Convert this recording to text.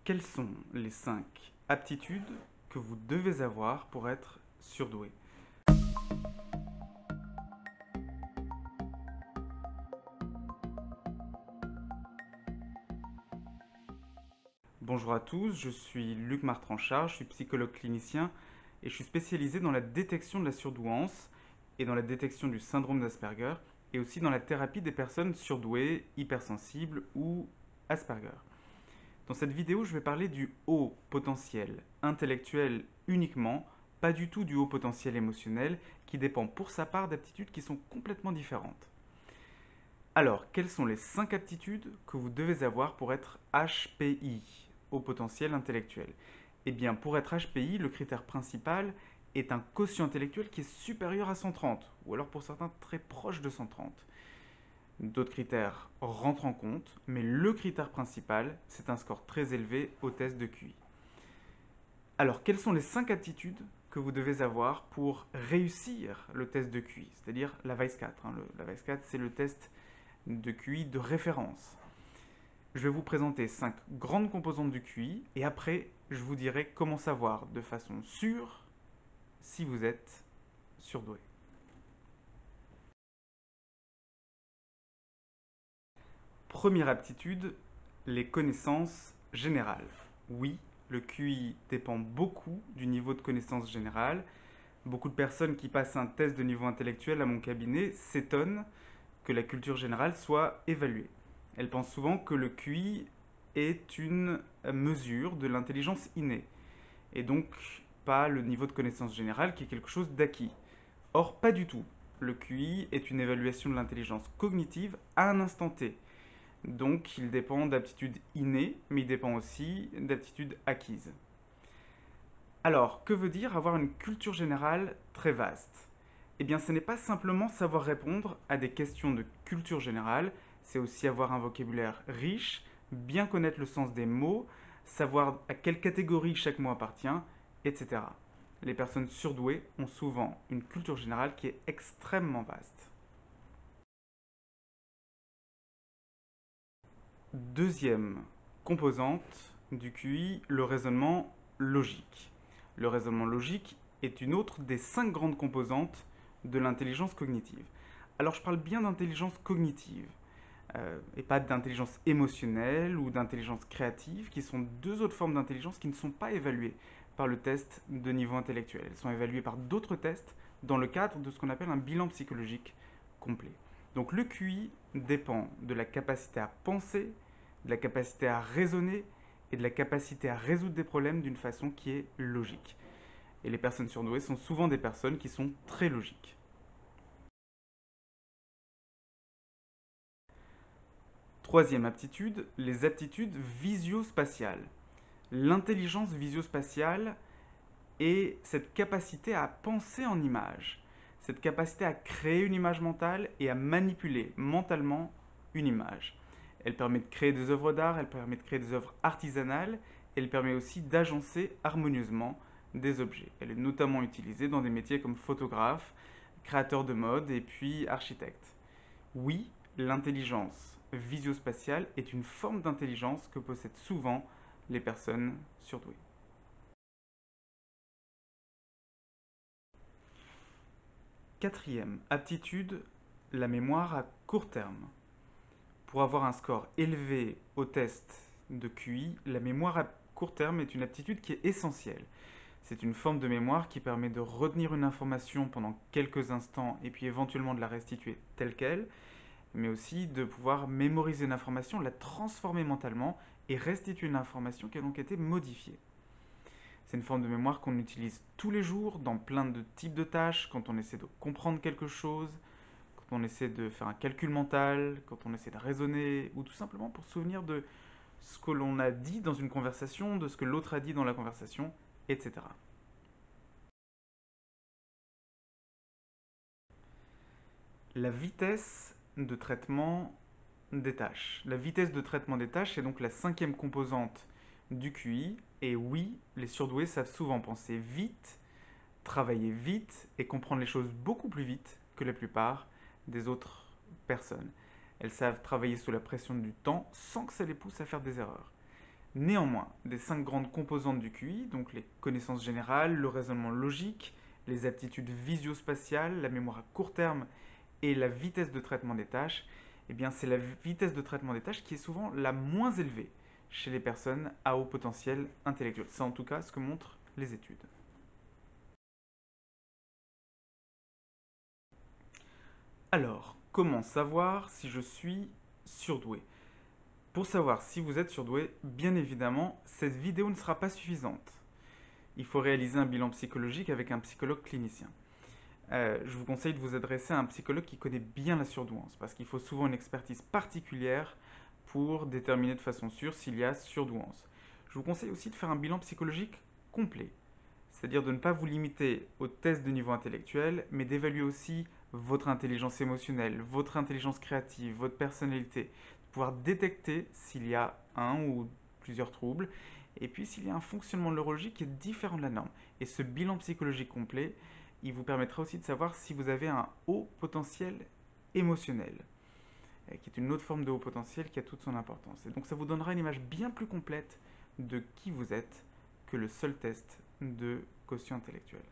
quelles sont les 5 aptitudes que vous devez avoir pour être surdoué? Bonjour à tous, je suis Luc Martranchard, je suis psychologue clinicien et je suis spécialisé dans la détection de la surdouance et dans la détection du syndrome d'Asperger et aussi dans la thérapie des personnes surdouées, hypersensibles ou Asperger. Dans cette vidéo, je vais parler du haut potentiel intellectuel uniquement, pas du tout du haut potentiel émotionnel qui dépend pour sa part d'aptitudes qui sont complètement différentes. Alors, quelles sont les 5 aptitudes que vous devez avoir pour être HPI, haut potentiel intellectuel? Eh bien, pour être HPI, le critère principal est un quotient intellectuel qui est supérieur à 130, ou alors pour certains très proche de 130. D'autres critères rentrent en compte, mais le critère principal, c'est un score très élevé au test de QI. Alors, quelles sont les 5 aptitudes que vous devez avoir pour réussir le test de QI, c'est-à-dire la VICE-4. La VICE-4, c'est le test de QI de référence. Je vais vous présenter 5 grandes composantes du QI et après, je vous dirai comment savoir de façon sûre si vous êtes surdoué. Première aptitude, les connaissances générales. Oui, le QI dépend beaucoup du niveau de connaissances générales. Beaucoup de personnes qui passent un test de niveau intellectuel à mon cabinet s'étonnent que la culture générale soit évaluée. Elles pensent souvent que le QI est une mesure de l'intelligence innée et donc pas le niveau de connaissance générale qui est quelque chose d'acquis. Or, pas du tout. Le QI est une évaluation de l'intelligence cognitive à un instant T. Donc, il dépend d'aptitudes innées, mais il dépend aussi d'aptitudes acquises. Alors, que veut dire avoir une culture générale très vaste? Eh bien, ce n'est pas simplement savoir répondre à des questions de culture générale, c'est aussi avoir un vocabulaire riche, bien connaître le sens des mots, savoir à quelle catégorie chaque mot appartient, etc. Les personnes surdouées ont souvent une culture générale qui est extrêmement vaste. Deuxième composante du QI, le raisonnement logique. Le raisonnement logique est une autre des 5 grandes composantes de l'intelligence cognitive. Alors je parle bien d'intelligence cognitive et pas d'intelligence émotionnelle ou d'intelligence créative, qui sont deux autres formes d'intelligence qui ne sont pas évaluées par le test de niveau intellectuel. Elles sont évaluées par d'autres tests dans le cadre de ce qu'on appelle un bilan psychologique complet. Donc le QI dépend de la capacité à penser, de la capacité à raisonner et de la capacité à résoudre des problèmes d'une façon qui est logique. Et les personnes surdouées sont souvent des personnes qui sont très logiques. Troisième aptitude, les aptitudes visio-spatiales. L'intelligence visio-spatiale est cette capacité à penser en images, cette capacité à créer une image mentale et à manipuler mentalement une image. Elle permet de créer des œuvres d'art, elle permet de créer des œuvres artisanales, elle permet aussi d'agencer harmonieusement des objets. Elle est notamment utilisée dans des métiers comme photographe, créateur de mode et puis architecte. Oui, l'intelligence visio-spatiale est une forme d'intelligence que possèdent souvent les personnes surdouées. Quatrième aptitude, la mémoire à court terme. Pour avoir un score élevé au test de QI, la mémoire à court terme est une aptitude qui est essentielle. C'est une forme de mémoire qui permet de retenir une information pendant quelques instants et puis éventuellement de la restituer telle qu'elle, mais aussi de pouvoir mémoriser une information, la transformer mentalement et restituer une information qui a donc été modifiée. C'est une forme de mémoire qu'on utilise tous les jours dans plein de types de tâches, quand on essaie de comprendre quelque chose, quand on essaie de faire un calcul mental, quand on essaie de raisonner, ou tout simplement pour se souvenir de ce que l'on a dit dans une conversation, de ce que l'autre a dit dans la conversation, etc. La vitesse de traitement des tâches. La vitesse de traitement des tâches est donc la 5e composante du QI. Et oui, les surdoués savent souvent penser vite, travailler vite et comprendre les choses beaucoup plus vite que la plupart des autres personnes. Elles savent travailler sous la pression du temps sans que ça les pousse à faire des erreurs. Néanmoins, des 5 grandes composantes du QI, donc les connaissances générales, le raisonnement logique, les aptitudes visio-spatiales, la mémoire à court terme et la vitesse de traitement des tâches, eh bien c'est la vitesse de traitement des tâches qui est souvent la moins élevée chez les personnes à haut potentiel intellectuel. C'est en tout cas ce que montrent les études. Alors, comment savoir si je suis surdoué? Pour savoir si vous êtes surdoué, bien évidemment, cette vidéo ne sera pas suffisante. Il faut réaliser un bilan psychologique avec un psychologue clinicien. Je vous conseille de vous adresser à un psychologue qui connaît bien la surdouance, parce qu'il faut souvent une expertise particulière pour déterminer de façon sûre s'il y a surdouance. Je vous conseille aussi de faire un bilan psychologique complet, c'est-à-dire de ne pas vous limiter aux tests de niveau intellectuel, mais d'évaluer aussi votre intelligence émotionnelle, votre intelligence créative, votre personnalité, de pouvoir détecter s'il y a un ou plusieurs troubles, et puis s'il y a un fonctionnement neurologique qui est différent de la norme. Et ce bilan psychologique complet, il vous permettra aussi de savoir si vous avez un haut potentiel émotionnel, qui est une autre forme de haut potentiel qui a toute son importance. Et donc ça vous donnera une image bien plus complète de qui vous êtes que le seul test de quotient intellectuel.